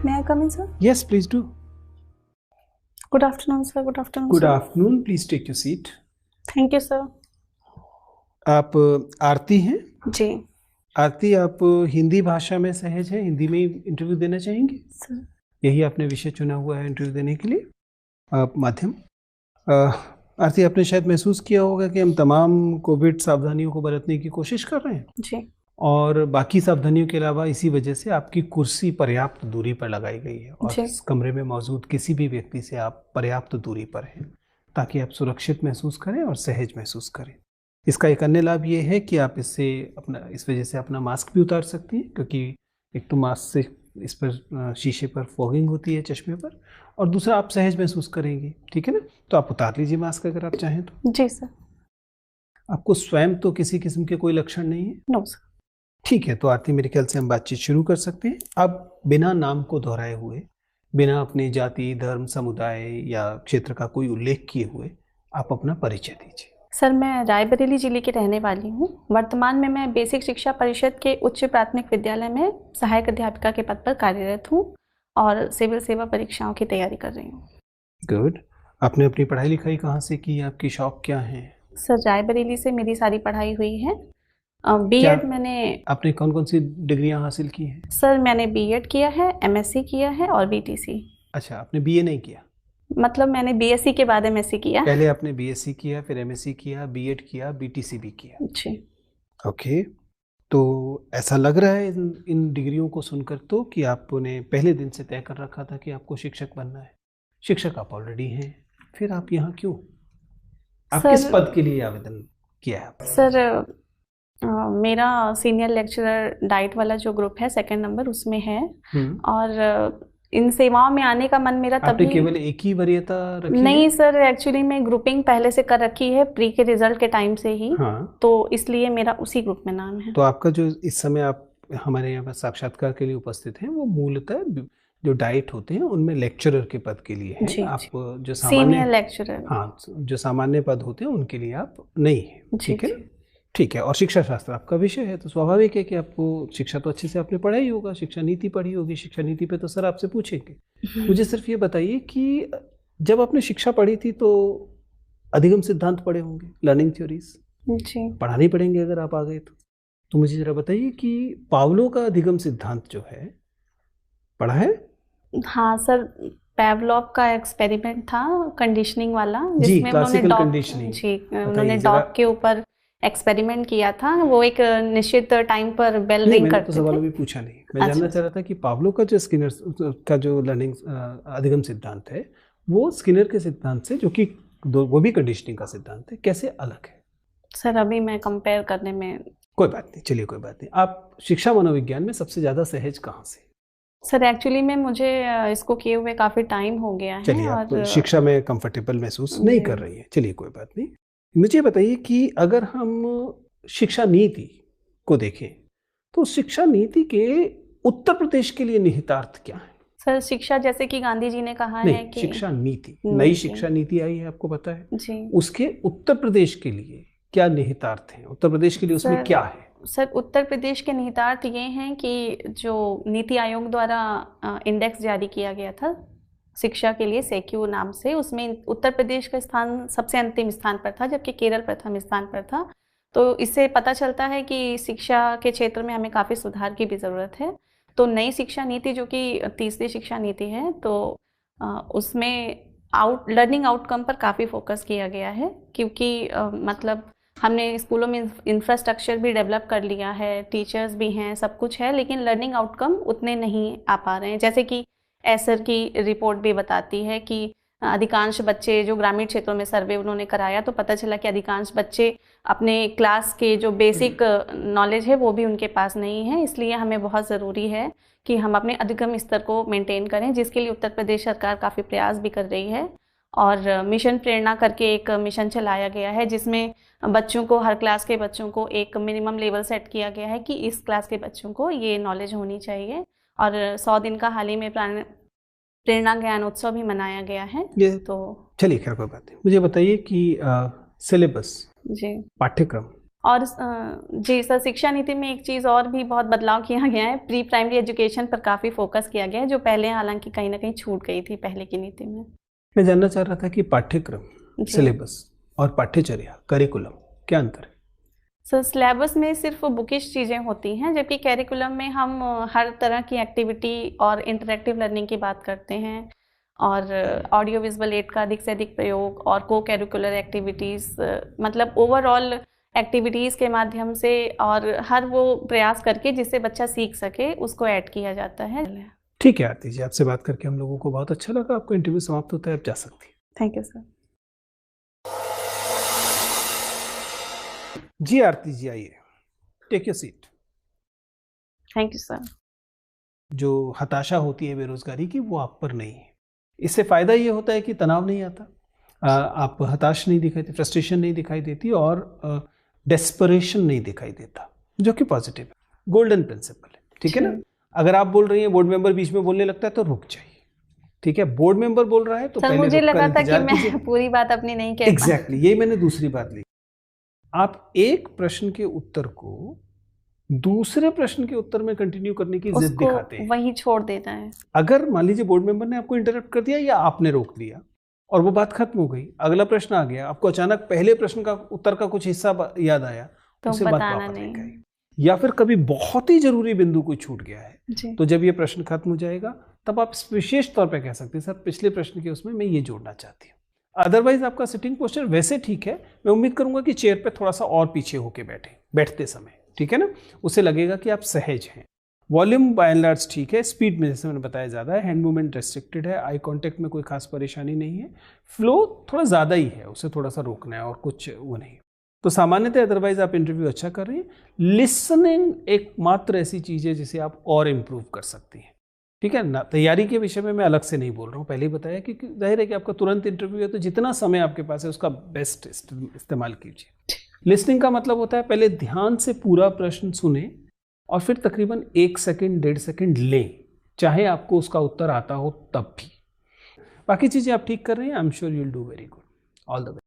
May I come in, sir? Yes, please do. Good afternoon, sir. Good afternoon, Good sir. afternoon. Please take your seat. Thank you, sir. आप आरती हैं? जी, आरती, आप हिंदी भाषा में सहज हैं? हिंदी में ही इंटरव्यू देना चाहेंगे? सर। यही आपने विषय चुना हुआ है इंटरव्यू देने के लिए? माध्यम। आरती, आपने शायद महसूस किया होगा कि हम तमाम कोविड सावधानियों को बरतने की कोशिश कर रहे हैं जी, और बाकी सावधानियों के अलावा इसी वजह से आपकी कुर्सी पर्याप्त दूरी पर लगाई गई है और जी। इस कमरे में मौजूद किसी भी व्यक्ति से आप पर्याप्त दूरी पर हैं ताकि आप सुरक्षित महसूस करें और सहज महसूस करें। इसका एक अन्य लाभ ये है कि आप इस वजह से अपना मास्क भी उतार सकती हैं, क्योंकि एक तो मास्क से इस पर शीशे पर फॉगिंग होती है चश्मे पर, और दूसरा आप सहज महसूस करेंगे। ठीक है ना? तो आप उतार लीजिए मास्क अगर आप चाहें तो। जी, सर। आपको स्वयं तो किसी किस्म के कोई लक्षण नहीं है? No, sir. ठीक है, तो आरती, मेरे ख्याल से हम बातचीत शुरू कर सकते हैं। आप बिना नाम को दोहराए हुए, बिना अपनी जाति, धर्म, समुदाय या क्षेत्र का कोई उल्लेख किए हुए आप अपना परिचय दीजिए। सर, मैं रायबरेली जिले की रहने वाली हूँ। वर्तमान में मैं बेसिक शिक्षा परिषद के उच्च प्राथमिक विद्यालय में सहायक अध्यापिका के पद पर कार्यरत हूँ और सिविल सेवा परीक्षाओं की तैयारी कर रही हूँ। गुड। आपने अपनी पढ़ाई लिखाई कहाँ से की? आपकी शौक क्या है? सर, रायबरेली से मेरी सारी पढ़ाई हुई है। क्या बीएड मैंने आपने कौन कौन सी डिग्रियां हासिल की हैं? सर, मैंने बीएड किया है, एमएससी किया है और बीटीसी। अच्छा, आपने बीए नहीं किया? मतलब मैंने बीएससी के बाद एमएससी किया। पहले आपने बीएससी किया, फिर एमएससी किया, बीएड किया, बीटीसी भी किया। जी, ओके। तो ऐसा लग रहा है इन डिग्रियों को सुनकर तो कि आपने पहले दिन से तय कर रखा था कि आपको शिक्षक बनना है। शिक्षक आप ऑलरेडी हैं, फिर आप यहाँ क्यों? आप किस सर। पद के लिए आवेदन किया है आपने? सर, मेरा सीनियर लेक्चरर डाइट वाला जो ग्रुप है, सेकंड नंबर उसमें है। और इन सेवाओं में आने का मन मेरा आपने तभी। केवल एक ही वरीयता रखी नहीं है? सर, एक्चुअली मैं ग्रुपिंग पहले से कर रखी है प्री के रिजल्ट के टाइम से ही। हाँ। तो इसलिए मेरा उसी ग्रुप में नाम है। तो आपका जो इस समय आप हमारे यहाँ पर साक्षात्कार के लिए उपस्थित हैं, वो मूलतः जो डाइट होते हैं उनमें लेक्चरर के पद के लिए है। जी, आप जी। जो सीनियर सामान्य लेक्चरर। हाँ, जो सामान्य पद होते हैं उनके लिए आप नहीं है। जी, ठीक है जी। ना? ठीक है। और शिक्षा शास्त्र आपका विषय है, तो स्वाभाविक है कि आपको शिक्षा तो अच्छे से आपने पढ़ा ही होगा, शिक्षा नीति पढ़ी होगी। शिक्षा नीति पे तो सर आपसे पूछेंगे। मुझे सिर्फ ये बताइए कि जब आपने शिक्षा पढ़ी थी तो अधिगम सिद्धांत पढ़े होंगे, लर्निंग थ्योरीज जी, पढ़ाने पड़ेंगे अगर आप आ गए तो मुझे जरा बताइए कि पावलो का अधिगम सिद्धांत जो है, पढ़ा है? हाँ सर, पेवलॉव का एक्सपेरिमेंट था कंडीशनिंग वाला, जी, जिसमें उन्होंने क्लासिकल डॉग कंडीशनिंग। जी बताइए उन्होंने जरा। डॉग के ऊपर एक्सपेरिमेंट किया था। वो एक निश्चित टाइम पर बेल नहीं, रिंग मैंने तो करते सवाल थे। अभी पूछा नहीं। मैं अच्छा। जानना चाह रहा था कि पावलो का जो स्किनर का जो लर्निंग अधिगम सिद्धांत है, वो स्किनर के सिद्धांत से, जो कि वो भी कंडीशनिंग का सिद्धांत है, कैसे अलग है? सर, अभी मैं कंपेयर करने में। कोई बात नहीं, चलिए कोई बात नहीं। आप शिक्षा मनोविज्ञान में सबसे ज्यादा सहज कहाँ से? सर, एक्चुअली में मुझे इसको किए हुए काफ़ी टाइम हो गया है। चलिए, आप और शिक्षा में कंफर्टेबल महसूस नहीं कर रही हैं, चलिए कोई बात नहीं। मुझे बताइए कि अगर हम शिक्षा नीति को देखें तो शिक्षा नीति के उत्तर प्रदेश के लिए निहितार्थ क्या है? सर, शिक्षा जैसे कि गांधी जी ने कहा है नहीं, कि शिक्षा नीति, नई शिक्षा नीति आई है, आपको पता है? जी। उसके उत्तर प्रदेश के लिए क्या निहितार्थ हैं? उत्तर प्रदेश के लिए उसमें क्या है? सर, उत्तर प्रदेश के निहितार्थ ये हैं कि जो नीति आयोग द्वारा इंडेक्स जारी किया गया था शिक्षा के लिए, सेक्यू नाम से, उसमें उत्तर प्रदेश का स्थान सबसे अंतिम स्थान पर था, जबकि केरल प्रथम स्थान पर था। तो इससे पता चलता है कि शिक्षा के क्षेत्र में हमें काफ़ी सुधार की भी ज़रूरत है। तो नई शिक्षा नीति, जो कि तीसरी शिक्षा नीति है, तो उसमें लर्निंग आउटकम पर काफ़ी फोकस किया गया है, क्योंकि मतलब हमने स्कूलों में इंफ्रास्ट्रक्चर भी डेवलप कर लिया है, टीचर्स भी हैं, सब कुछ है, लेकिन लर्निंग आउटकम उतने नहीं आ पा रहे हैं। जैसे कि एसर की रिपोर्ट भी बताती है कि अधिकांश बच्चे, जो ग्रामीण क्षेत्रों में सर्वे उन्होंने कराया, तो पता चला कि अधिकांश बच्चे अपने क्लास के जो बेसिक नॉलेज है वो भी उनके पास नहीं है। इसलिए हमें बहुत ज़रूरी है कि हम अपने अधिगम स्तर को मेंटेन करें, जिसके लिए उत्तर प्रदेश सरकार काफ़ी प्रयास भी कर रही है। और मिशन प्रेरणा करके एक मिशन चलाया गया है, जिसमें बच्चों को, हर क्लास के बच्चों को एक मिनिमम लेवल सेट किया गया है कि इस क्लास के बच्चों को ये नॉलेज होनी चाहिए। और 100 दिन का हाल ही में प्रेरणा ज्ञान उत्सव भी मनाया गया है। ये तो चलिए, खैर कोई बात नहीं। मुझे बताइए कि सिलेबस, जी, पाठ्यक्रम और जी सर, शिक्षा नीति में एक चीज़ और भी बहुत बदलाव किया गया है, प्री प्राइमरी एजुकेशन पर काफ़ी फोकस किया गया है, जो पहले हालांकि कहीं ना कहीं छूट गई थी पहले की नीति में। मैं जानना चाह रहा था कि पाठ्यक्रम, जी सिलेबस और पाठ्यचर्या, करिकुलम, क्या अंतर है? सर, सिलेबस में सिर्फ बुकिश चीज़ें होती हैं, जबकि कैरिकुलम में हम हर तरह की एक्टिविटी और इंटरेक्टिव लर्निंग की बात करते हैं, और ऑडियो विजुअल एड का अधिक से अधिक प्रयोग और को कैरिकुलर एक्टिविटीज़, मतलब ओवरऑल एक्टिविटीज़ के माध्यम से और हर वो प्रयास करके जिससे बच्चा सीख सके उसको ऐड किया जाता है। ठीक है आरती जी, आपसे बात करके हम लोगों को बहुत अच्छा लगा। आपको इंटरव्यू समाप्त होता है, आप जा सकती हैं। Thank you sir. जी आरती जी, आइए, take your seat. Thank you sir. जो हताशा होती है बेरोजगारी की, वो आप पर नहीं है। इससे फायदा ये होता है कि तनाव नहीं आता, आप हताश नहीं दिखाई देती, फ्रस्ट्रेशन नहीं दिखाई देती और डेस्परेशन नहीं दिखाई देता, जो कि पॉजिटिव है, गोल्डन प्रिंसिपल है। ठीक है ना? अगर आप बोल रही हैं, बोर्ड मेंबर बीच में बोलने लगता है तो रुक जाइए। ठीक है, बोर्ड मेंबर बोल रहा है तो सर पहले मुझे रुककर लगा था कि इंतजार कीजिए। मैं पूरी बात अपनी नहीं कह एग्जैक्टली, यही मैंने दूसरी बात ली। आप एक प्रश्न के उत्तर को दूसरे प्रश्न के उत्तर में कंटिन्यू करने की जिद उसको दिखाते हैं। वही छोड़ देता है। अगर मान लीजिए बोर्ड मेंबर ने आपको इंटरप्ट कर दिया या आपने रोक दिया और वो बात खत्म हो गई, अगला प्रश्न आ गया, आपको अचानक पहले प्रश्न का उत्तर का कुछ हिस्सा याद आया, तो उसे बात बताना वापस नहीं। लेकर आइए। या फिर कभी बहुत ही जरूरी बिंदु कोई छूट गया है, जी। तो जब ये प्रश्न खत्म हो जाएगा तब आप विशेष तौर पे कह सकते हैं, सर पिछले प्रश्न के उसमें मैं ये जोड़ना चाहती हूँ। अदरवाइज आपका सिटिंग पोस्चर वैसे ठीक है, मैं उम्मीद करूंगा कि चेयर पे थोड़ा सा और पीछे होके बैठते समय, ठीक है ना, उससे लगेगा कि आप सहज हैं। वॉल्यूम बाय एंड लार्ज ठीक है, स्पीड में जैसे मैंने बताया ज़्यादा है, हैंड मूवमेंट रेस्ट्रिक्टेड है, आई कांटेक्ट में कोई खास परेशानी नहीं है, फ्लो थोड़ा ज़्यादा ही है, उसे थोड़ा सा रोकना है और कुछ वो नहीं। तो सामान्यतः अदरवाइज आप इंटरव्यू अच्छा कर रही हैं। लिसनिंग एकमात्र ऐसी चीज़ है जिसे आप और इम्प्रूव कर सकती हैं। ठीक है ना? तैयारी के विषय में मैं अलग से नहीं बोल रहा हूँ, पहले ही बताया, क्योंकि जाहिर है कि आपका तुरंत इंटरव्यू है, तो जितना समय आपके पास है उसका बेस्ट इस्तेमाल कीजिए। लिसनिंग का मतलब होता है पहले ध्यान से पूरा प्रश्न सुने और फिर तकरीबन 1 सेकंड 1.5 सेकंड लें, चाहे आपको उसका उत्तर आता हो तब भी। बाकी चीज़ें आप ठीक कर रहे हैं, I am sure you will do very good. All the best.